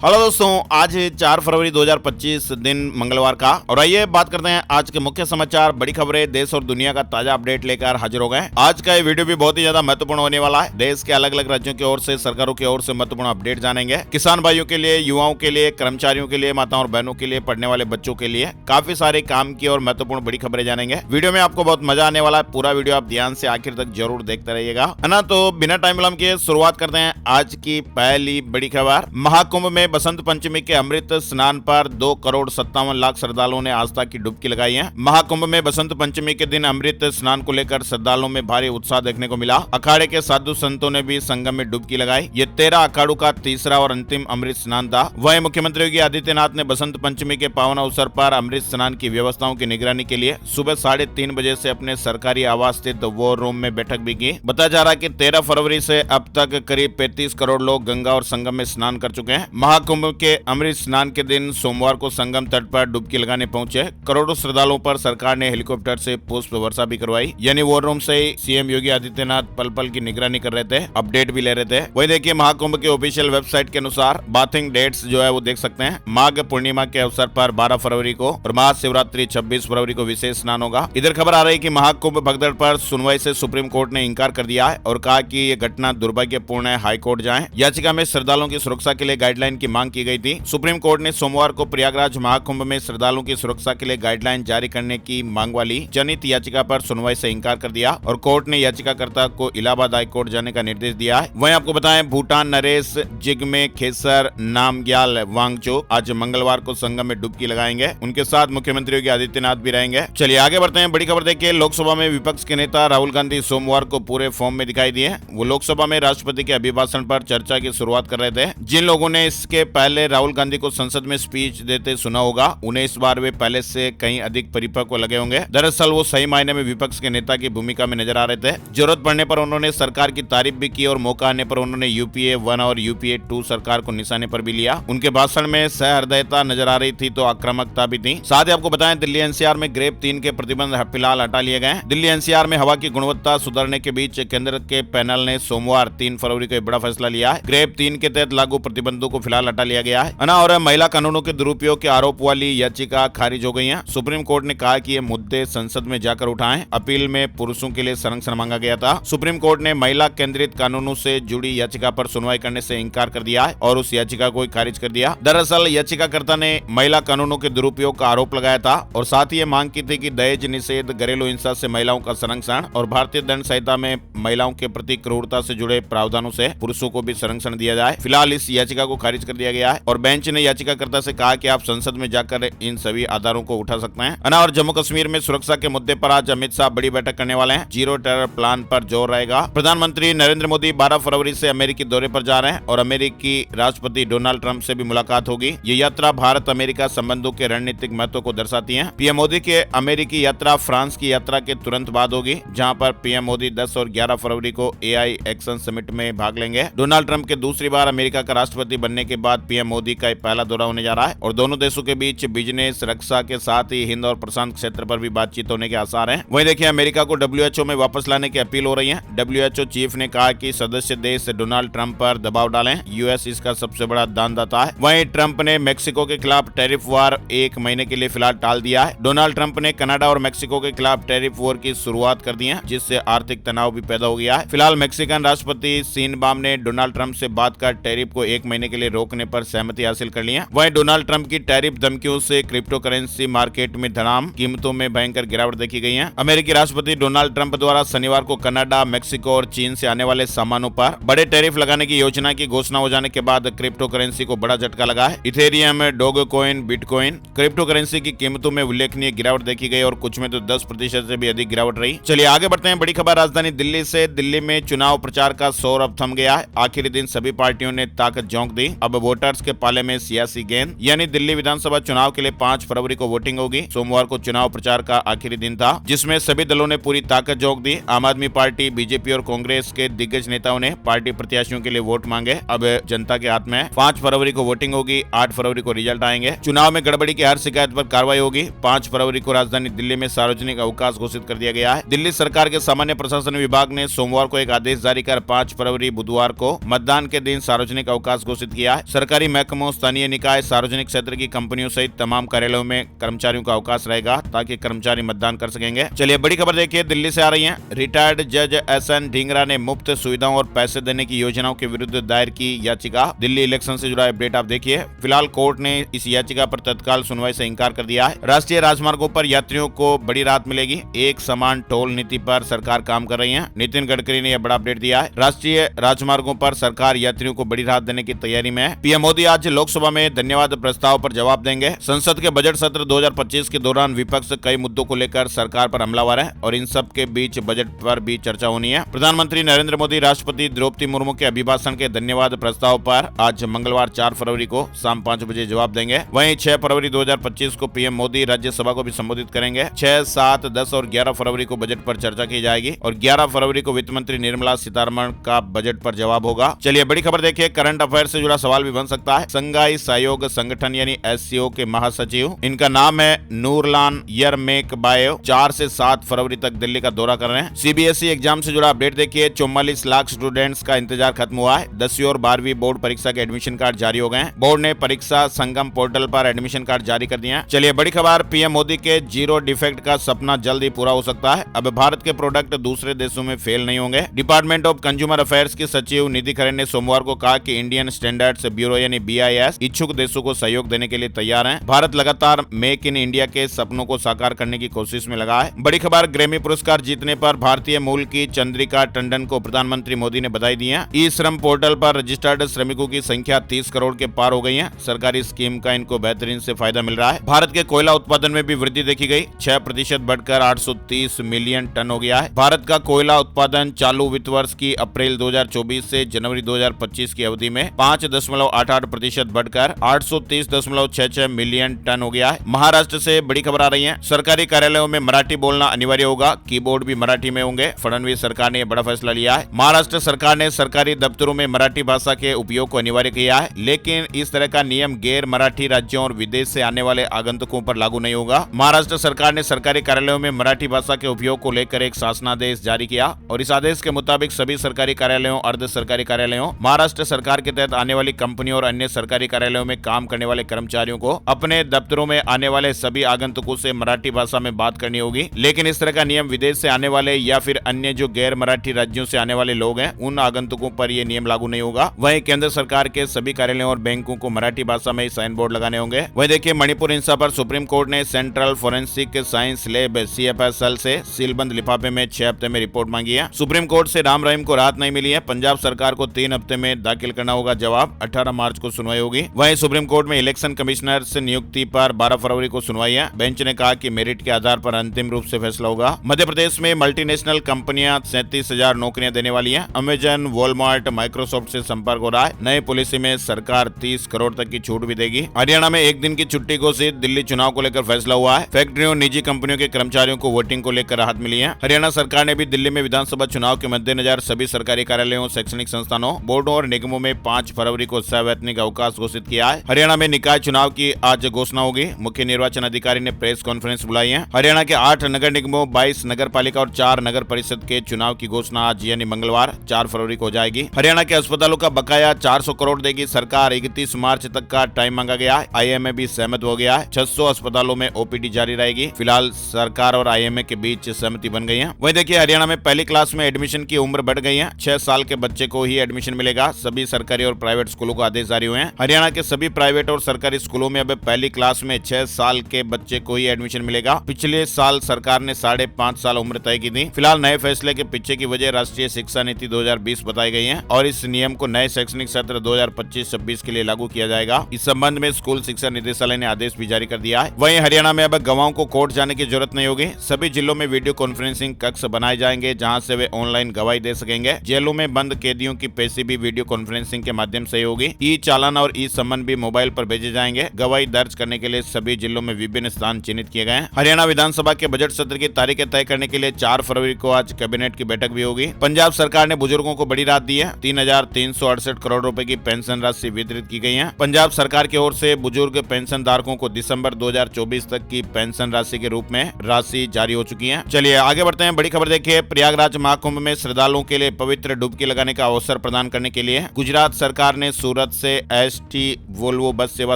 Hello दोस्तों, आज है 4 फरवरी 2025 दिन मंगलवार का। और आइए बात करते हैं आज के मुख्य समाचार, बड़ी खबरें, देश और दुनिया का ताजा अपडेट लेकर हाजिर हो गए। आज का ये वीडियो भी बहुत ही ज्यादा महत्वपूर्ण होने वाला है। देश के अलग अलग राज्यों की ओर से, सरकारों की ओर से महत्वपूर्ण अपडेट जानेंगे। किसान भाइयों के लिए, युवाओं के लिए, कर्मचारियों के लिए, माताओं और बहनों के लिए, पढ़ने वाले बच्चों के लिए काफी सारे काम की और महत्वपूर्ण बड़ी खबरें जानेंगे। वीडियो में आपको बहुत मजा आने वाला है। पूरा वीडियो आप ध्यान से आखिर तक जरूर देखते रहिएगा, है ना। तो बिना टाइम विलंब किए शुरुआत करते हैं आज की पहली बड़ी खबर। महाकुंभ में बसंत पंचमी के अमृत स्नान पर 2,57,00,000 श्रद्धालुओं ने आस्था की डुबकी लगाई है। महाकुंभ में बसंत पंचमी के दिन अमृत स्नान को लेकर श्रद्धालुओं में भारी उत्साह देखने को मिला। अखाड़े के साधु संतों ने भी संगम में डुबकी लगाई। ये 13 अखाड़ों का तीसरा और अंतिम अमृत स्नान था। वहीं मुख्यमंत्री योगी आदित्यनाथ ने बसंत पंचमी के पावन अवसर पर अमृत स्नान की व्यवस्थाओं की निगरानी के लिए सुबह 3:30 बजे से अपने सरकारी आवास स्थित वॉर रूम में बैठक भी की। बताया जा रहा है कि 13 फरवरी से अब तक करीब 35 करोड़ लोग गंगा और संगम में स्नान कर चुके हैं। महाकुंभ के अमृत स्नान के दिन सोमवार को संगम तट पर डुबकी लगाने पहुंचे करोड़ों श्रद्धालुओं पर सरकार ने हेलीकॉप्टर से पुष्प वर्षा भी करवाई। यानी वॉर रूम से ही सीएम योगी आदित्यनाथ पल पल की निगरानी कर रहे थे, अपडेट भी ले रहे थे। वही देखिए, महाकुंभ के ऑफिशियल वेबसाइट के अनुसार बाथिंग डेट्स जो है वो देख सकते हैं। माघ पूर्णिमा के अवसर पर 12 फरवरी को और महाशिवरात्रि 26 फरवरी को विशेष स्नान होगा। इधर खबर आ रही है कि महाकुंभ भगदड़ पर सुनवाई से सुप्रीम कोर्ट ने इंकार कर दिया है और कहा कि ये घटना दुर्भाग्यपूर्ण है, हाईकोर्ट जाएं। याचिका में श्रद्धालुओं की सुरक्षा के लिए गाइडलाइन की मांग की गई थी। सुप्रीम कोर्ट ने सोमवार को प्रयागराज महाकुंभ में श्रद्धालुओं की सुरक्षा के लिए गाइडलाइन जारी करने की मांग वाली जनहित याचिका पर सुनवाई से इंकार कर दिया और कोर्ट ने याचिकाकर्ता को इलाहाबाद हाईकोर्ट जाने का निर्देश दिया है। वहीं आपको बताएं, भूटान नरेश जिग्मे खेसर नामग्याल वांगचुक आज मंगलवार को संगम में डुबकी लगाएंगे। उनके साथ मुख्यमंत्री योगी आदित्यनाथ भी रहेंगे। चलिए आगे बढ़ते हैं। बड़ी खबर देखिए, लोकसभा में विपक्ष के नेता राहुल गांधी सोमवार को पूरे फॉर्म में दिखाई दिए। वो लोकसभा में राष्ट्रपति के अभिभाषण पर चर्चा की शुरुआत कर रहे थे। जिन लोगों ने इसके पहले राहुल गांधी को संसद में स्पीच देते सुना होगा, उन्हें इस बार वे पहले से कहीं अधिक परिपक्व लगे होंगे। दरअसल वो सही मायने में विपक्ष के नेता की भूमिका में नजर आ रहे थे। जरूरत पड़ने पर उन्होंने सरकार की तारीफ भी की और मौका आने पर उन्होंने यूपीए 1 और यूपीए 2 सरकार को निशाने पर भी लिया। उनके भाषण में सहृदयता नजर आ रही थी तो आक्रामकता भी थी। साथ ही आपको बताएं, दिल्ली एनसीआर में ग्रेप 3 के प्रतिबंध फिलहाल हटा लिए गए। दिल्ली एनसीआर में हवा की गुणवत्ता सुधारने के बीच केंद्र के पैनल ने सोमवार 3 फरवरी को एक बड़ा फैसला लिया है। ग्रेप 3 के तहत लागू प्रतिबंधों को फिलहाल हटा लिया गया है ना। और महिला कानूनों के दुरुपयोग के आरोप वाली याचिका खारिज हो गई है। सुप्रीम कोर्ट ने कहा कि ये मुद्दे संसद में जाकर उठाएं। अपील में पुरुषों के लिए संरक्षण मांगा गया था। सुप्रीम कोर्ट ने महिला केंद्रित कानूनों से जुड़ी याचिका पर सुनवाई करने से इंकार कर दिया है और उस याचिका को खारिज कर दिया। दरअसल याचिकाकर्ता ने महिला कानूनों के दुरुपयोग का आरोप लगाया था और साथ ही ये मांग की थी कि दहेज निषेध, घरेलू हिंसा से महिलाओं का संरक्षण और भारतीय दंड संहिता में महिलाओं के प्रति क्रूरता से जुड़े प्रावधानों से पुरुषों को भी संरक्षण दिया जाए। फिलहाल इस याचिका को खारिज कर दिया गया है और बेंच ने याचिकाकर्ता से कहा कि आप संसद में जाकर इन सभी आधारों को उठा सकते हैं, ना। और जम्मू कश्मीर में सुरक्षा के मुद्दे पर आज अमित शाह बड़ी बैठक करने वाले हैं। जीरो टेरर प्लान पर जोर रहेगा। प्रधानमंत्री नरेंद्र मोदी 12 फरवरी से अमेरिकी दौरे पर जा रहे हैं और अमेरिकी राष्ट्रपति डोनाल्ड ट्रंप से भी मुलाकात होगी। ये यात्रा भारत अमेरिका संबंधों के रणनीतिक महत्व को दर्शाती है। पीएम मोदी के अमेरिकी यात्रा फ्रांस की यात्रा के तुरंत बाद होगी, जहां पर पीएम मोदी 10 और 11 फरवरी को एआई एक्शन समिट में भाग लेंगे। डोनाल्ड ट्रंप के दूसरी बार अमेरिका का राष्ट्रपति बनने के बाद पीएम मोदी का पहला दौरा होने जा रहा है और दोनों देशों के बीच बिजनेस, रक्षा के साथ ही हिंद और प्रशांत क्षेत्र पर भी बातचीत होने के आसार हैं। वहीं देखिए, अमेरिका को डब्ल्यूएचओ में वापस लाने की अपील हो रही है। डब्ल्यूएचओ चीफ ने कहा कि सदस्य देश डोनाल्ड ट्रंप पर दबाव डालें। यूएस इसका सबसे बड़ा दानदाता है। वहीं ट्रंप ने मेक्सिको के खिलाफ टैरिफ वार 1 महीने के लिए फिलहाल टाल दिया है। डोनाल्ड ट्रंप ने कनाडा और मेक्सिको के खिलाफ टैरिफ वॉर की शुरुआत कर दी है, जिससे आर्थिक तनाव भी पैदा हो गया है। फिलहाल मेक्सिकन राष्ट्रपति सीनबाम ने डोनाल्ड ट्रंप से बात कर टैरिफ को 1 महीने के लिए रोकने पर सहमति हासिल कर ली है। वहीं डोनाल्ड ट्रंप की टैरिफ धमकियों से क्रिप्टो करेंसी मार्केट में धड़ाम, कीमतों में भयंकर गिरावट देखी गई है। अमेरिकी राष्ट्रपति डोनाल्ड ट्रंप द्वारा शनिवार को कनाडा, मेक्सिको और चीन से आने वाले सामानों पर बड़े टैरिफ लगाने की योजना की घोषणा हो जाने के बाद क्रिप्टो करेंसी को बड़ा झटका लगा है। इथेरियम, डोगेकॉइन, बिटकॉइन क्रिप्टो करेंसी की कीमतों में उल्लेखनीय गिरावट देखी गई और कुछ में तो 10% से भी अधिक गिरावट रही। चलिए आगे बढ़ते हैं। बड़ी खबर राजधानी दिल्ली से। दिल्ली में चुनाव प्रचार का शोर अब थम गया है। आखिरी दिन सभी पार्टियों ने ताकत झोंक दी। अब वोटर्स के पाले में सियासी गेंद, यानी दिल्ली विधानसभा चुनाव के लिए 5 फरवरी को वोटिंग होगी। सोमवार को चुनाव प्रचार का आखिरी दिन था, जिसमें सभी दलों ने पूरी ताकत झोंक दी। आम आदमी पार्टी, बीजेपी और कांग्रेस के दिग्गज नेताओं ने पार्टी प्रत्याशियों के लिए वोट मांगे। अब जनता के हाथ में 5 फरवरी को वोटिंग होगी, 8 फरवरी को रिजल्ट आएंगे। चुनाव में गड़बड़ी की हर शिकायत पर कार्रवाई होगी। 5 फरवरी को राजधानी दिल्ली में सार्वजनिक अवकाश घोषित कर दिया गया है। दिल्ली सरकार के सामान्य प्रशासन विभाग ने सोमवार को एक आदेश जारी कर 5 फरवरी बुधवार को मतदान के दिन सार्वजनिक अवकाश घोषित किया है। सरकारी महकमों, स्थानीय निकाय, सार्वजनिक क्षेत्र की कंपनियों सहित तमाम कार्यालयों में कर्मचारियों का अवकाश रहेगा ताकि कर्मचारी मतदान कर सकेंगे। चलिए बड़ी खबर देखिए, दिल्ली से आ रही है। रिटायर्ड जज एस.एन. ढींगरा ने मुफ्त सुविधाओं और पैसे देने की योजनाओं के विरुद्ध दायर की याचिका। दिल्ली इलेक्शन से जुड़ा अपडेट आप देखिए। फिलहाल कोर्ट ने इस याचिका पर तत्काल सुनवाई से इंकार कर दिया है। राष्ट्रीय राजमार्गों पर यात्रियों को बड़ी राहत मिलेगी। एक समान टोल नीति पर सरकार काम कर रही है। नितिन गडकरी ने यह बड़ा अपडेट दिया है। राष्ट्रीय राजमार्गों पर सरकार यात्रियों को बड़ी राहत देने की तैयारी में है। पीएम मोदी आज लोकसभा में धन्यवाद प्रस्ताव पर जवाब देंगे। संसद के बजट सत्र 2025 के दौरान विपक्ष कई मुद्दों को लेकर सरकार पर हमलावर है और इन सब के बीच बजट पर भी चर्चा होनी है। प्रधानमंत्री नरेंद्र मोदी राष्ट्रपति द्रौपदी मुर्मू के अभिभाषण के धन्यवाद प्रस्ताव पर आज मंगलवार 4 फरवरी को शाम 5 बजे जवाब देंगे। वहीं 6 फरवरी 2025 को पीएम मोदी राज्यसभा को भी संबोधित करेंगे। 6, 7, 10 और 11 फरवरी को बजट पर चर्चा की जाएगी और 11 फरवरी को वित्त मंत्री निर्मला सीतारमण का बजट पर जवाब होगा। चलिए बड़ी खबर देखिए, करंट अफेयर से जुड़ा सवाल भी बन सकता है। संघाई सहयोग संगठन यानी SCO के महासचिव, इनका नाम है नूरलान यरमेकबायेव, 4 से 7 फरवरी तक दिल्ली का दौरा कर रहे हैं। CBSE एग्जाम से जुड़ा अपडेट देखिए। 44 लाख स्टूडेंट्स का इंतजार खत्म हुआ है। 10वीं और 12वीं बोर्ड परीक्षा के एडमिशन कार्ड जारी हो गए हैं। बोर्ड ने परीक्षा संगम पोर्टल पर एडमिशन कार्ड जारी कर दिए हैं। चलिए बड़ी खबर, पीएम मोदी के जीरो डिफेक्ट का सपना जल्द ही पूरा हो सकता है। अब भारत के प्रोडक्ट दूसरे देशों में फेल नहीं होंगे। डिपार्टमेंट ऑफ कंज्यूमर अफेयर्स की सचिव निधि खरे ने सोमवार को कहा कि इंडियन स्टैंडर्ड्स ब्यूरो यानी BIS इच्छुक देशों को सहयोग देने के लिए तैयार है। भारत लगातार मेक इन इंडिया के सपनों को साकार करने की कोशिश में लगा है। बड़ी खबर, ग्रैमी पुरस्कार जीतने पर भारतीय मूल की चंद्रिका टंडन को प्रधानमंत्री मोदी ने बधाई दी है। ई श्रम पोर्टल पर रजिस्टर्ड श्रमिकों की संख्या 30 करोड़ के पार हो गई है। सरकारी स्कीम का इनको बेहतरीन से फायदा मिल रहा है। भारत के कोयला उत्पादन में भी वृद्धि देखी गई, 6% बढ़कर 830 मिलियन टन हो गया है। भारत का कोयला उत्पादन चालू वित्त वर्ष की अप्रैल 2024 से जनवरी 2025 की अवधि में 5.88% बढ़कर 830.66 मिलियन टन हो गया है। महाराष्ट्र से बड़ी खबर आ रही है। सरकारी कार्यालयों में मराठी बोलना अनिवार्य होगा, कीबोर्ड भी मराठी में होंगे। फडणवीस सरकार ने बड़ा फैसला लिया है। महाराष्ट्र सरकार ने सरकारी दफ्तरों में मराठी भाषा के उपयोग को अनिवार्य किया है, लेकिन इस तरह का नियम गैर मराठी राज्यों और विदेश से आने वाले आगंतुकों पर लागू नहीं होगा। महाराष्ट्र सरकार ने सरकारी कार्यालयों में मराठी भाषा के उपयोग को लेकर एक शासनादेश जारी किया और इस आदेश के मुताबिक सभी सरकारी कार्यालयों, अर्ध सरकारी कार्यालयों, महाराष्ट्र सरकार के तहत आने वाली कंपनियों और अन्य सरकारी कार्यालयों में काम करने वाले कर्मचारियों को अपने दफ्तरों में आने वाले सभी आगंतुकों से मराठी भाषा में बात करनी होगी। लेकिन इस तरह का नियम विदेश से आने वाले या फिर अन्य जो गैर मराठी राज्यों से आने वाले लोग हैं, उन आगंतुकों पर यह नियम लागू नहीं होगा। वहीं केंद्र सरकार के सभी कार्यालयों और बैंकों को मराठी भाषा में साइन बोर्ड लगाने होंगे। वहीं देखिए, मणिपुर हिंसा पर सुप्रीम कोर्ट ने central forensic science lab CFSL से सीलबंद लिफाफे में 6 हफ्ते में रिपोर्ट मांगी है। सुप्रीम कोर्ट से राम रहीम को राहत नहीं मिली है। पंजाब सरकार को 3 हफ्ते में दाखिल करना होगा जवाब। 18 मार्च को सुनवाई होगी। वहीं सुप्रीम कोर्ट में इलेक्शन कमिश्नर से नियुक्ति पर 12 फरवरी को सुनवाई है। बेंच ने कहा कि मेरिट के आधार पर अंतिम रूप से फैसला होगा। मध्य प्रदेश में मल्टीनेशनल कंपनियां 37,000 नौकरियां देने वाली हैं। अमेजन, वॉलमार्ट, माइक्रोसॉफ्ट से संपर्क हो रहा है। नए पॉलिसी में सरकार 30 करोड़ तक की छूट भी देगी। हरियाणा में एक दिन की छुट्टी घोषित, दिल्ली चुनाव को लेकर फैसला हुआ है। फैक्ट्रियों, निजी कंपनियों के कर्मचारियों को वोटिंग को लेकर राहत मिली है। हरियाणा सरकार ने भी दिल्ली में विधानसभा चुनाव के मद्देनजर सभी सरकारी कार्यालयों, शैक्षणिक संस्थानों, बोर्डों और निगमों में 5 फरवरी को सवैतनिक अवकाश घोषित किया है। हरियाणा में निकाय चुनाव की आज घोषणा होगी। मुख्य निर्वाचन अधिकारी ने प्रेस कॉन्फ्रेंस बुलाई है। हरियाणा के 8 नगर निगमों, 22 नगर पालिका और 4 नगर परिषद के चुनाव की घोषणा आज यानी मंगलवार 4 फरवरी को हो जाएगी। हरियाणा के अस्पतालों का बकाया 400 करोड़ देगी सरकार। 31 मार्च तक का टाइम मांगा गया है। IMA भी सहमत हो गया है। 600 अस्पतालों में OPD जारी रहेगी। फिलहाल सरकार और IMA के बीच सहमति बन गई है। वहीं देखिए, हरियाणा में पहली क्लास में एडमिशन की उम्र बढ़ गई है। 6 साल के बच्चे को ही एडमिशन मिलेगा। सभी सरकारी और प्राइवेट स्कूलों को आदेश जारी हुए हैं। हरियाणा के सभी प्राइवेट और सरकारी स्कूलों में अब पहली क्लास में 6 साल के बच्चे को ही एडमिशन मिलेगा। पिछले साल सरकार ने 5.5 साल उम्र तय की थी। फिलहाल नए फैसले के पीछे की वजह राष्ट्रीय शिक्षा नीति 2020 बताई गई है और इस नियम को नए शैक्षणिक सत्र 2025-26 के लिए लागू किया जाएगा। इस संबंध में स्कूल शिक्षा निदेशालय ने आदेश भी जारी कर दिया है। वहीं हरियाणा में अब गवाहों को कोर्ट जाने की जरूरत नहीं होगी। सभी जिलों में वीडियो कॉन्फ्रेंसिंग कक्ष बनाए जाएंगे जहां से वे ऑनलाइन गवाही दे सकेंगे। जेलों में बंद कैदियों की पेशी भी वीडियो कॉन्फ्रेंसिंग के माध्यम से होगी। ई चालान और ई सम्मन भी मोबाइल पर भेजे जाएंगे। गवाही दर्ज करने के लिए सभी जिलों में विभिन्न स्थान चिन्हित किए गए हैं। हरियाणा विधानसभा के बजट सत्र की तारीखें तय करने के लिए 4 फरवरी को आज कैबिनेट की बैठक भी होगी। पंजाब सरकार ने बुजुर्गों को बड़ी राहत दी है। 3,368 करोड़ रुपए की पेंशन राशि वितरित की गई है। पंजाब सरकार की ओर से बुजुर्ग पेंशन धारकों को दिसंबर 2024 तक की पेंशन राशि के रूप में राशि जारी हो चुकी है। चलिए आगे बढ़ते हैं। बड़ी खबर देखिए, प्रयागराज महाकुंभ में श्रद्धालुओं के लिए पवित्र डुबकी लगाने का अवसर प्रदान करने के लिए गुजरात सरकार ने सूरत, सूरत से ST वोल्वो बस सेवा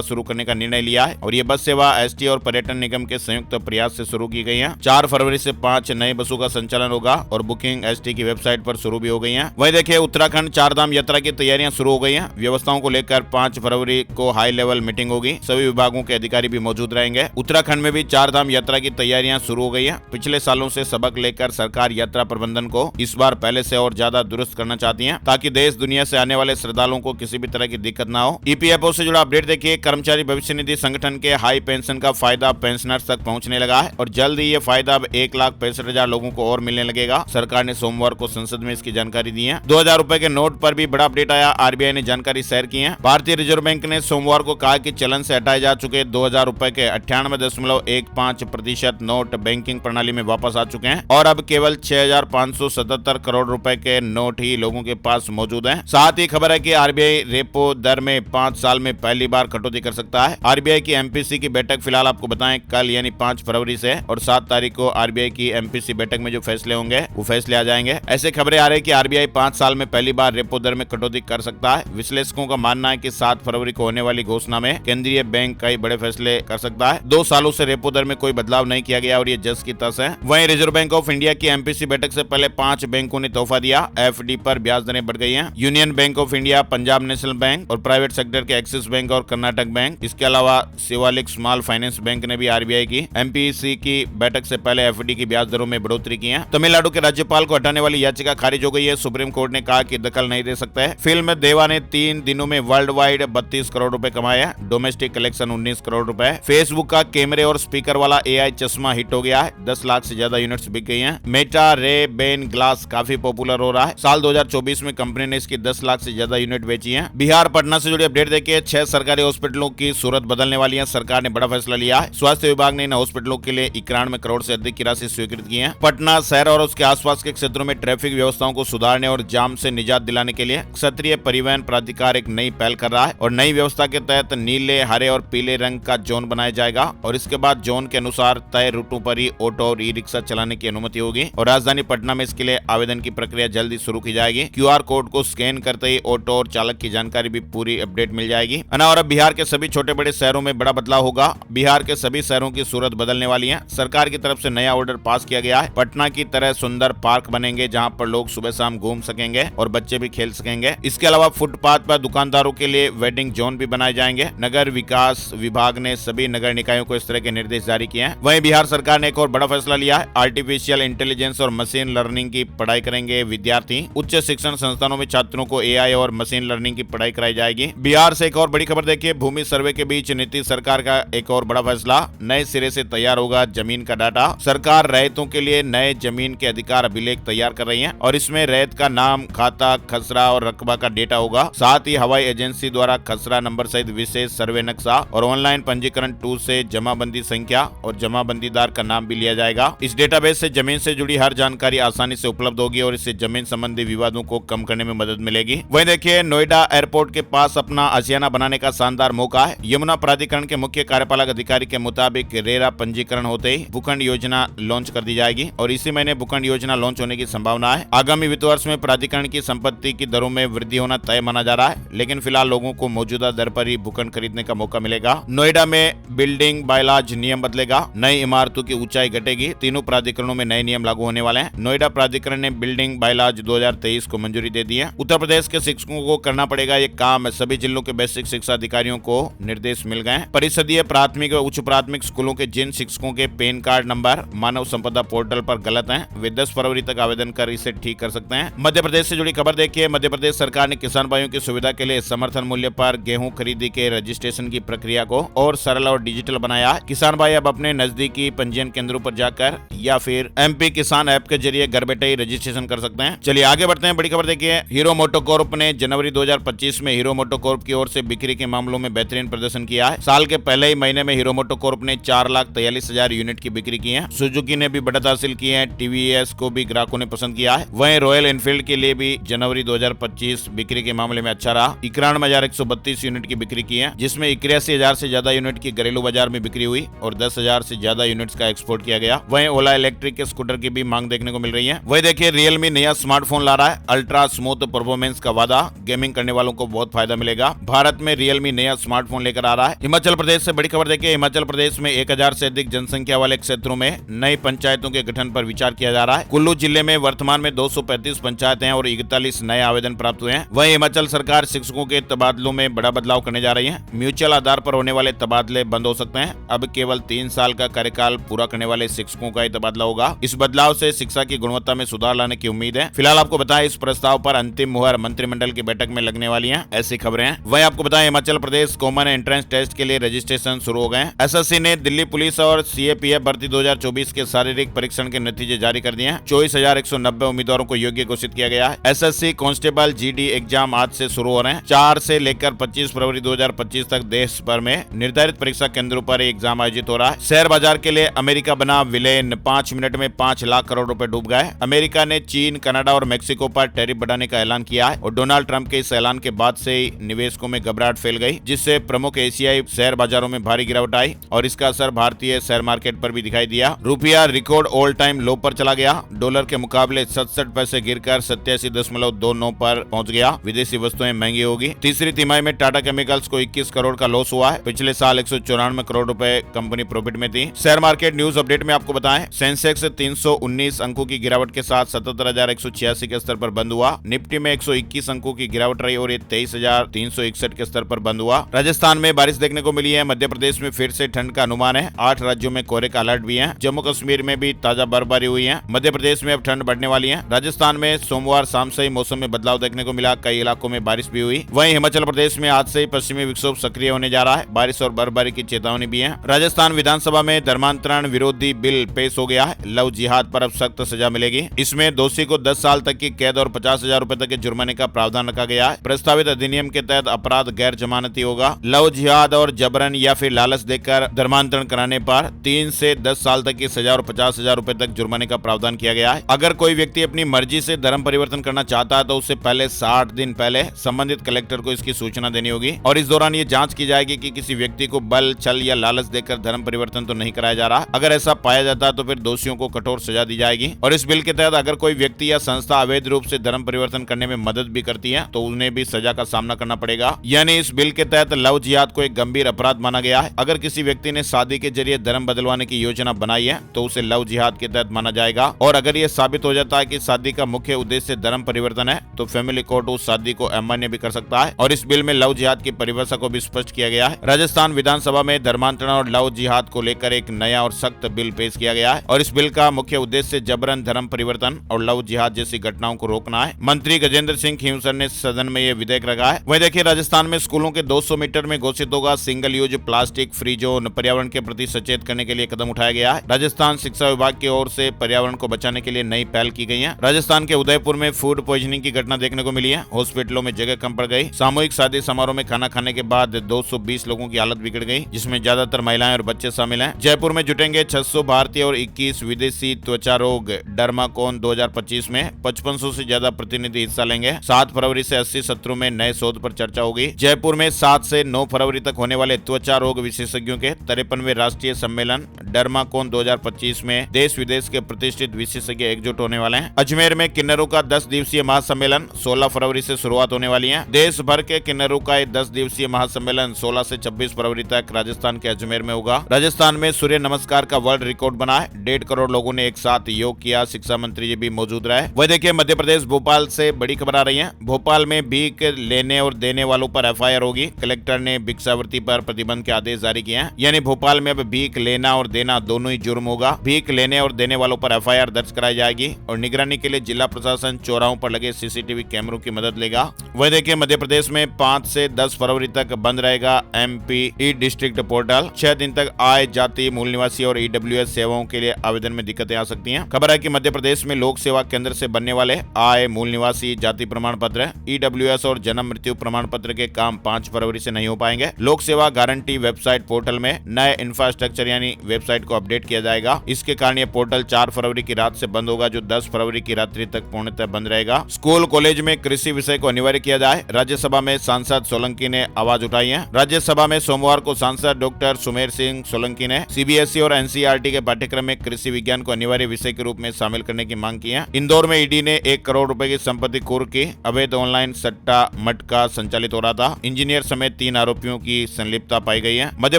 शुरू करने का निर्णय लिया है और ये बस सेवा ST और पर्यटन निगम के संयुक्त प्रयास से शुरू की गई है। 4 फरवरी से 5 नए बसों का संचालन होगा और बुकिंग ST की वेबसाइट पर शुरू भी हो गई है। वहीं देखिए उत्तराखंड चारधाम यात्रा की तैयारियां शुरू हो गई हैं। व्यवस्थाओं को लेकर 5 फरवरी को हाई लेवल मीटिंग होगी। सभी विभागों के अधिकारी भी मौजूद रहेंगे। उत्तराखंड में भी चारधाम यात्रा की तैयारियां शुरू हो गई है। पिछले सालों से सबक लेकर सरकार यात्रा प्रबंधन को इस बार पहले से और ज्यादा दुरुस्त करना चाहती है ताकि देश दुनिया से आने वाले श्रद्धालुओं को किसी भी तरह की दिक्कत ना हो। EPFO से जुड़ा अपडेट देखिए। कर्मचारी भविष्य निधि संगठन के हाई पेंशन का फायदा पेंशनर्स तक पहुंचने लगा है और जल्द ही ये फायदा अब 1,65,000 लोगों को और मिलने लगेगा। सरकार ने सोमवार को संसद में इसकी जानकारी दी है। 2000 रुपए के नोट पर भी बड़ा अपडेट आया। RBI ने जानकारी शेयर की है। भारतीय रिजर्व बैंक ने सोमवार को कहा कि चलन से हटाए जा चुके 2000 रुपए के 98.15% नोट बैंकिंग प्रणाली में वापस आ चुके हैं और अब केवल 6,577 करोड़ रुपए के नोट ही लोगों के पास मौजूद हैं। साथ ही खबर है कि RBI रेपो दर में 5 साल में पहली बार कटौती कर सकता है। RBI की MPC की बैठक फिलहाल आपको बताएं कल यानी 5 फरवरी से और 7 तारीख को RBI की MPC बैठक में जो फैसले होंगे वो फैसले आ जाएंगे। ऐसे खबरें आ रही है कि RBI 5 साल में पहली बार रेपो दर में कटौती कर सकता है। विश्लेषकों का मानना है कि 7 फरवरी को होने वाली घोषणा में केंद्रीय बैंक कई बड़े फैसले कर सकता है। 2 सालों से रेपो दर में कोई बदलाव नहीं किया गया और ये जस की तस है। वहीं रिजर्व बैंक ऑफ इंडिया की MPC बैठक से पहले 5 बैंकों ने तोहफा दिया। FD पर ब्याज दरें बढ़ गई हैं। Union bank of India, Punjab national bank और प्राइवेट सेक्टर के एक्सिस बैंक और कर्नाटक बैंक, इसके अलावा शिवालिक स्मॉल फाइनेंस बैंक ने भी RBI की MPC की बैठक से पहले FD की ब्याज दरों में बढ़ोतरी की है। तमिलनाडु के राज्यपाल को हटाने वाली याचिका खारिज हो गई है। सुप्रीम कोर्ट ने कहा कि दखल नहीं दे सकता है। फिल्म देवा ने 3 दिनों में वर्ल्ड वाइड 32 करोड़ रुपए कमाए हैं। डोमेस्टिक कलेक्शन 19 करोड़ रुपए। फेसबुक का कैमरे और स्पीकर वाला AI चश्मा हिट हो गया है। 10 लाख से ज्यादा यूनिट्स बिक गई हैं। मेटा रे बेन ग्लास काफी पॉपुलर हो रहा है। साल 2024 में कंपनी ने इसकी 10 लाख से ज्यादा यूनिट बेची है। बिहार पटना से जुड़ी अपडेट देखिए। 6 सरकारी हॉस्पिटलों की सूरत बदलने वाली है। सरकार ने बड़ा फैसला लिया है। स्वास्थ्य विभाग ने इन हॉस्पिटलों के लिए 91 करोड़ से अधिक की राशि स्वीकृत की है। पटना शहर और उसके आसपास के क्षेत्रों में ट्रैफिक व्यवस्थाओं को सुधारने और जाम से निजात दिलाने के लिए क्षेत्रीय परिवहन प्राधिकार एक नई पहल कर रहा है और नई व्यवस्था के तहत नीले, हरे और पीले रंग का जोन बनाया जाएगा और इसके बाद जोन के अनुसार तय रूटों पर ही ऑटो और ई-रिक्शा चलाने की अनुमति होगी और राजधानी पटना में इसके लिए आवेदन की प्रक्रिया जल्दी शुरू की जाएगी। QR कोड को स्कैन करते ही ऑटो और चालक की जानकारी भी पूरी अपडेट मिल जाएगी। और अब बिहार के सभी छोटे बड़े शहरों में बड़ा बदलाव होगा। बिहार के सभी शहरों की सूरत बदलने वाली है। सरकार की तरफ से नया ऑर्डर पास किया गया है। पटना की तरह सुंदर पार्क बनेंगे जहां पर लोग सुबह शाम घूम सकेंगे और बच्चे भी खेल सकेंगे। इसके अलावा फुटपाथ पर दुकानदारों के लिए वेडिंग जोन भी बनाए जाएंगे। नगर विकास विभाग ने सभी नगर निकायों को इस तरह के निर्देश जारी किए हैं। वहीं बिहार सरकार ने एक और बड़ा फैसला लिया है। आर्टिफिशियल इंटेलिजेंस और मशीन लर्निंग की पढ़ाई करेंगे विद्यार्थी। उच्च शिक्षण संस्थानों में छात्रों को AI और मशीन लर्निंग की पढ़ाई कराई जाएगी। बिहार से एक और बड़ी खबर देखिए। भूमि सर्वे के बीच नीतीश सरकार का एक और बड़ा फैसला। नए सिरे से तैयार होगा जमीन का डाटा। सरकार रैयतों के लिए नए जमीन के अधिकार अभिलेख तैयार कर रही है और इसमें रैयत का नाम, खाता, खसरा और रकबा का डेटा होगा। साथ ही हवाई एजेंसी द्वारा खसरा नंबर सहित विशेष सर्वे नक्शा और ऑनलाइन पंजीकरण टूल से जमाबंदी संख्या और जमाबंदीदार का नाम भी लिया जाएगा। इस डेटाबेस से जमीन से जुड़ी हर जानकारी आसानी से उपलब्ध होगी और इससे जमीन संबंधी विवादों को कम करने में मदद मिलेगी। वहीं देखिए नोएडा एयरपोर्ट के पास अपना आशियाना बनाने का शानदार मौका है। यमुना प्राधिकरण के मुख्य कार्यपालक अधिकारी के मुताबिक रेरा पंजीकरण होते ही भूखंड योजना लॉन्च कर दी जाएगी और इसी महीने भूखंड योजना लॉन्च होने की संभावना है। आगामी वित्त वर्ष में प्राधिकरण की संपत्ति की दरों में वृद्धि होना तय माना जा रहा है, लेकिन फिलहाल लोगों को मौजूदा दर पर ही भूखंड खरीदने का मौका मिलेगा। नोएडा में बिल्डिंग बायलॉज नियम बदलेगा। नई इमारतों की ऊंचाई घटेगी। तीनों प्राधिकरणों में नए नियम लागू होने वाले हैं। नोएडा प्राधिकरण ने बिल्डिंग बायलॉज 2023 को मंजूरी दे दी है। उत्तर प्रदेश के शिक्षकों को करना पड़ेगा ये काम। सभी जिलों के बेसिक शिक्षा अधिकारियों को निर्देश मिल गए। परिषदीय प्राथमिक और उच्च प्राथमिक स्कूलों के जिन शिक्षकों के पैन कार्ड नंबर मानव संपदा पोर्टल पर गलत हैं, वे 10 फरवरी तक आवेदन कर इसे ठीक कर सकते हैं। मध्य प्रदेश से जुड़ी खबर देखिए। मध्य प्रदेश सरकार ने किसान भाइयों की सुविधा के लिए समर्थन मूल्य पर गेहूं खरीदी के रजिस्ट्रेशन की प्रक्रिया को और सरल और डिजिटल बनाया। किसान भाई अब अपने नजदीकी पंजीयन केंद्रों पर जाकर या फिर MP किसान ऐप के जरिए घर बैठे ही रजिस्ट्रेशन कर सकते हैं। चलिए आगे बढ़ते हैं। बड़ी खबर देखिए। हीरो मोटोकॉर्प ने जनवरी 2025 में हीरो मोटोकॉर्प की ओर से बिक्री के मामलों में बेहतरीन प्रदर्शन किया है। साल के पहले ही महीने में हीरो मोटोकॉर्प ने 4,43,000 यूनिट की बिक्री की है। सुजुकी ने भी बढ़त हासिल की है। TVS को भी ग्राहकों ने पसंद किया है। वहीं रॉयल एनफील्ड के लिए भी जनवरी 2025 बिक्री के मामले में अच्छा रहा। 91,132 यूनिट की बिक्री की है, जिसमें 81,000 से ज्यादा यूनिट की घरेलू बाजार में बिक्री हुई और 10,000 से ज्यादा यूनिट्स का एक्सपोर्ट किया गया। वहीं ओला इलेक्ट्रिक के स्कूटर की भी मांग देखने को मिल रही है। वही देखिए रियलमी नया स्मार्टफोन ला रहा है। अल्ट्रा स्मूथ परफॉर्मेंस का वादा। गेमिंग करने वालों को को बहुत फायदा मिलेगा। भारत में रियलमी नया स्मार्टफोन लेकर आ रहा है। हिमाचल प्रदेश से बड़ी खबर देखिए। हिमाचल प्रदेश में 1000 से अधिक जनसंख्या वाले क्षेत्रों में नई पंचायतों के गठन पर विचार किया जा रहा है। कुल्लू जिले में वर्तमान में 235 पंचायतें हैं और 41 नए आवेदन प्राप्त हुए हैं। वहीं हिमाचल सरकार शिक्षकों के तबादलों में बड़ा बदलाव करने जा रही है। म्यूचुअल आधार पर होने वाले तबादले बंद हो सकते हैं। अब केवल 3 साल का कार्यकाल पूरा करने वाले शिक्षकों का ही तबादला होगा। इस बदलाव से शिक्षा की गुणवत्ता में सुधार लाने की उम्मीद है। फिलहाल आपको बताएं, इस प्रस्ताव पर अंतिम मुहर मंत्रिमंडल की बैठक में लगने वाली है, ऐसी खबरें हैं। वहीं आपको बताएं, Himachal Pradesh common entrance test के लिए रजिस्ट्रेशन शुरू हो गए हैं। एसएससी ने दिल्ली पुलिस और सीएपीएफ भर्ती 2024 के शारीरिक परीक्षण के नतीजे जारी कर दिए हैं। 24,190 उम्मीदवारों को योग्य घोषित किया गया है। एसएससी कांस्टेबल जीडी एग्जाम आज से शुरू हो रहे हैं। 4 से लेकर 25 फरवरी 2025 तक देश भर में निर्धारित परीक्षा केंद्रों पर एग्जाम आयोजित हो रहा है। शेयर बाजार के लिए अमेरिका बना विलेन, 5 मिनट में 5 लाख करोड़ रुपए डूब गए। अमेरिका ने चीन, कनाडा और मेक्सिको पर टैरिफ बढ़ाने का ऐलान किया है और डोनाल्ड ट्रंप के इस ऐलान के बाद से ही निवेशकों में घबराहट फैल गई, जिससे प्रमुख एशियाई शेयर बाजारों में भारी गिरावट आई और इसका असर भारतीय शेयर मार्केट पर भी दिखाई दिया। रुपया रिकॉर्ड ऑल टाइम लो पर चला गया। डॉलर के मुकाबले 67 पैसे गिरकर 87.29 पर पहुंच गया। विदेशी वस्तुएं महंगी होगी। तीसरी तिमाही में टाटा केमिकल्स को 21 करोड़ का लॉस हुआ है। पिछले साल 194 करोड़ रुपए कंपनी प्रॉफिट में थी। शेयर मार्केट न्यूज अपडेट में आपको बताएं, सेंसेक्स 319 अंकों की गिरावट के साथ 77,186 के स्तर पर बंद हुआ। निफ्टी में 121 अंकों की गिरावट रही और ये 23,361 के स्तर पर बंद हुआ। राजस्थान में बारिश देखने को मिली है। मध्य प्रदेश में फिर से ठंड का अनुमान है। 8 राज्यों में कोहरे का अलर्ट भी है। जम्मू कश्मीर में भी ताजा बर्फबारी हुई है। मध्य प्रदेश में अब ठंड बढ़ने वाली है। राजस्थान में सोमवार शाम से ही मौसम में बदलाव देखने को मिला। कई इलाकों में बारिश भी हुई। वहीं हिमाचल प्रदेश में आज से ही पश्चिमी विक्षोभ सक्रिय होने जा रहा है। बारिश और बर्फबारी की चेतावनी भी है। राजस्थान विधानसभा में धर्मांतरण विरोधी बिल पेश हो गया है। लव जिहाद पर अब सख्त सजा मिलेगी। इसमें दोषी को 10 साल तक की कैद और 50,000 रुपए तक के जुर्माने का प्रावधान रखा गया है। प्रस्तावित अधिनियम के तहत अपराध गैर जमानती होगा। लव जिहाद और जबरन या फिर लालच देकर धर्मांतरण कराने पर 3 से 10 साल तक की सजा और 50,000 रुपए तक जुर्माने का प्रावधान किया गया है। अगर कोई व्यक्ति अपनी मर्जी से धर्म परिवर्तन करना चाहता है तो उससे पहले 60 दिन पहले संबंधित कलेक्टर को इसकी सूचना देनी होगी और इस दौरान ये जांच की जाएगी कि किसी व्यक्ति को बल, छल या लालच देकर धर्म परिवर्तन तो नहीं कराया जा रहा। अगर ऐसा पाया जाता है तो फिर दोषियों को कठोर सजा दी जाएगी। और इस बिल के तहत अगर कोई व्यक्ति या संस्था अवैध रूप से धर्म परिवर्तन करने में मदद भी करती है तो उन्हें भी सजा का सामना करना पड़ेगा। यानी इस बिल के तहत लव जिहाद को एक गंभीर अपराध माना गया है। अगर किसी व्यक्ति ने शादी के जरिए धर्म बदलवाने की योजना बनाई है तो उसे लव जिहाद के तहत माना जाएगा। और अगर यह साबित हो जाता है कि शादी का मुख्य उद्देश्य धर्म परिवर्तन है तो फैमिली कोर्ट उस शादी को अमान्य भी कर सकता है। और इस बिल में लव जिहाद की परिभाषा को भी स्पष्ट किया गया है। राजस्थान विधानसभा में धर्मांतरण और लव जिहाद को लेकर एक नया और सख्त बिल पेश किया गया है और इस बिल का मुख्य उद्देश्य जबरन धर्म परिवर्तन और लव जिहाद जैसी घटनाओं को रोकना है। मंत्री गजेंद्र सिंह खींवसर ने सदन में यह विधेयक रखा है। वहीं देखिए, राजस्थान में स्कूलों के 200 मीटर में घोषित होगा single use plastic free zone. पर्यावरण के प्रति सचेत करने के लिए कदम उठाया गया है। राजस्थान शिक्षा विभाग की ओर से पर्यावरण को बचाने के लिए नई पहल की गई है। राजस्थान के उदयपुर में फूड पॉइजनिंग की घटना देखने को मिली है। हॉस्पिटलों में जगह कम पड़ गई। सामूहिक शादी समारोह में खाना खाने के बाद 220 लोगों की हालत बिगड़ गई, जिसमें ज्यादातर महिलाएं और बच्चे शामिल हैं। जयपुर में जुटेंगे 600 भारतीय और 21 विदेशी त्वचा रोग डर्माकोन 2025 में 5500 से ज्यादा प्रतिनिधि हिस्सा लेंगे। 7 फरवरी से 80 सत्रों में नए शोध पर चर्चा होगी। जयपुर में 7 से 9 फरवरी तक होने वाले त्वचा रोग विशेषज्ञों के 53वें राष्ट्रीय सम्मेलन डर्माकोन 2025 में देश विदेश के प्रतिष्ठित विशेषज्ञ एकजुट होने वाले हैं। अजमेर में किन्नरों का 10 दिवसीय महासम्मेलन 16 फरवरी से शुरुआत होने वाली है। देश भर के किन्नरों का 10 दिवसीय महासम्मेलन 16 से 26 फरवरी तक राजस्थान के अजमेर में होगा। राजस्थान में सूर्य नमस्कार का वर्ल्ड रिकॉर्ड बना है। 1.5 करोड़ लोगों ने एक साथ योग किया। शिक्षा मंत्री जी भी मौजूद रहे। वह देखिए, मध्य प्रदेश भोपाल से बड़ी खबर आ रही है। भोपाल में भीख लेने और देने वालों पर एफआईआर होगी। कलेक्टर ने भिक्षावृत्ति पर प्रतिबंध के आदेश जारी किए हैं। यानी भोपाल में अब भीख लेना और देना दोनों ही जुर्म होगा। भीख लेने और देने वालों पर एफआईआर दर्ज कराई जाएगी और निगरानी के लिए जिला प्रशासन चौराहों पर लगे सीसीटीवी कैमरों की मदद लेगा। वह देखिए, मध्य प्रदेश में 5 से 10 फरवरी तक बंद रहेगा एमपी ई डिस्ट्रिक्ट पोर्टल। 6 दिन तक आय, जाति, मूल निवासी और ईडब्ल्यूएस सेवाओं के लिए आवेदन में दिक्कतें आ सकती हैं। खबर है कि मध्य प्रदेश में लोक सेवा केंद्र से बनने वाले आय, मूल निवासी, जाति प्रमाण पत्र, ईडब्ल्यूएस और जन्म मृत्यु प्रमाण पत्र के काम 5 फरवरी से नहीं हो पाएंगे। लोक सेवा गारंटी वेबसाइट पोर्टल में नए इंफ्रास्ट्रक्चर यानी वेबसाइट को अपडेट किया जाएगा। इसके कारण यह पोर्टल 4 फरवरी की रात से बंद होगा, जो 10 फरवरी की रात्रि तक पूर्णतः बंद रहेगा। स्कूल कॉलेज में कृषि विषय को अनिवार्य किया जाए। राज्यसभा में सांसद सोलंकी ने आवाज उठाई है। राज्यसभा में सोमवार को सांसद डॉक्टर सुमेर सिंह सोलंकी ने सीबीएसई और एनसीईआरटी के पाठ्यक्रम में कृषि विज्ञान को अनिवार्य विषय के रूप में शामिल करने की मांग की है। इंदौर में ईडी ने 1 करोड़ रुपए की संपत्ति कुर्क की। अवैध ऑनलाइन सट्टा मटका संचालित हो रहा था। इंजीनियर समेत 3 आरोपियों की संलिप्तता पाई गई है। मध्य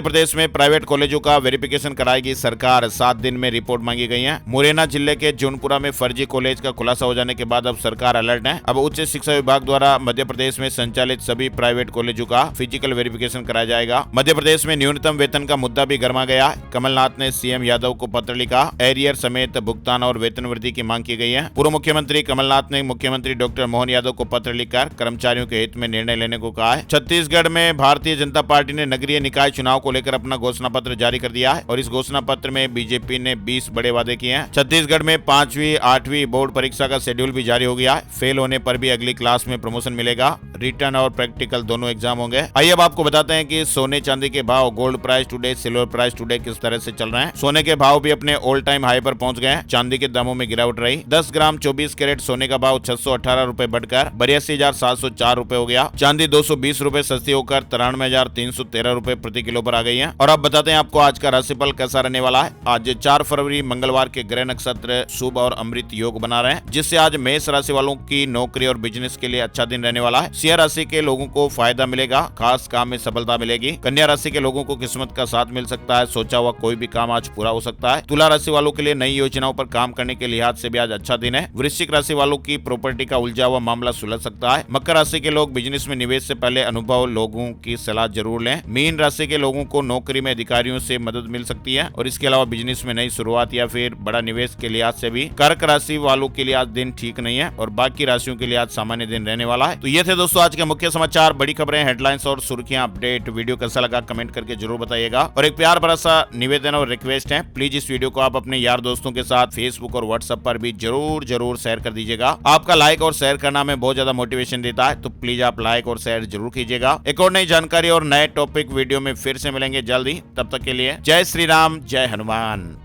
प्रदेश में प्राइवेट कॉलेजों का वेरिफिकेशन कराएगी सरकार, 7 दिन में रिपोर्ट मांगी गई है। मुरैना जिले के जौनपुरा में फर्जी कॉलेज का खुलासा हो जाने के बाद अब सरकार अलर्ट है। अब उच्च शिक्षा विभाग द्वारा मध्य प्रदेश में संचालित सभी प्राइवेट कॉलेजों का फिजिकल वेरिफिकेशन कराया जाएगा। मध्य प्रदेश में न्यूनतम वेतन का मुद्दा भी गर्मा गया। कमलनाथ ने सीएम यादव को पत्र लिखा, एरियर समेत भुगतान और वेतन वृद्धि की मांग की गई है। पूर्व मुख्यमंत्री कमलनाथ ने मुख्यमंत्री डॉक्टर मोहन यादव को पत्र लिखकर कर्मचारियों के हित में निर्णय लेने को कहा है। छत्तीसगढ़ में भारतीय जनता पार्टी ने नगरीय निकाय चुनाव को लेकर अपना घोषणा पत्र जारी कर दिया है और इस घोषणा पत्र में बीजेपी ने 20 बड़े वादे किए हैं। छत्तीसगढ़ में 5वीं 8वीं बोर्ड परीक्षा का शेड्यूल भी जारी हो गया है। फेल होने पर भी अगली क्लास में प्रमोशन मिलेगा। रिटर्न और प्रैक्टिकल दोनों एग्जाम होंगे। आइए अब आपको बताते हैं कि सोने चांदी के भाव, gold price today, silver price today किस तरह से चल रहे हैं। सोने के भाव भी अपने ऑल टाइम हाई पर पहुंच गए। चांदी के दामों में गिरावट रही। 10 ग्राम 24 कैरेट सोने का भाव 618 रुपए बढ़कर 82,704 रुपए हो गया। चांदी 220 रुपए सस्ती होकर 93,313 रुपए प्रति किलो पर आ गई है। और अब बताते हैं आपको आज का राशिफल कैसा रहने वाला है। आज 4 फरवरी मंगलवार के ग्रह नक्षत्र शुभ और अमृत योग बना रहे हैं, जिससे आज मेष राशि वालों की नौकरी और बिजनेस के लिए अच्छा दिन रहने वाला है। सिंह राशि के लोगों को फायदा मिलेगा, खास काम में सफलता मिलेगी। कन्या राशि के लोगों को किस्मत का साथ मिल सकता है, सोचा हुआ कोई भी काम आज पूरा हो सकता है। तुला राशि वालों के लिए नई योजनाओं पर काम करने के लिहाज से भी आज अच्छा दिन है। वृश्चिक राशि वालों की प्रॉपर्टी का उलझा हुआ मामला सुलझ सकता है। मकर राशि के लोग बिजनेस में निवेश से पहले अनुभव लोगों की सलाह जरूर लें। मीन राशि के लोगों को नौकरी में अधिकारियों से मदद मिल सकती है और इसके अलावा बिजनेस में नई शुरुआत या फिर बड़ा निवेश के लिहाज से भी। कर्क राशि वालों के लिए आज दिन ठीक नहीं है और बाकी राशियों के लिए आज सामान्य दिन रहने वाला है। तो ये थे दोस्तों आज के मुख्य समाचार, बड़ी खबरें, हेडलाइंस और सुर्खियां, अपडेट। वीडियो कैसा लगा कमेंट करके जरूर बताइएगा और एक प्यार भरा सा निवेदन और रिक्वेस्ट है, प्लीज इस वीडियो को आप अपने यार दोस्तों के साथ फेसबुक और व्हाट्सएप पर भी जरूर शेयर कर दीजिएगा। आपका लाइक और शेयर करना हमें बहुत ज्यादा मोटिवेशन देता है, तो प्लीज आप लाइक और शेयर जरूर कीजिएगा। एक और नई जानकारी और नए टॉपिक वीडियो में फिर से मिलेंगे जल्दी। तब तक के लिए जय श्री राम, जय हनुमान।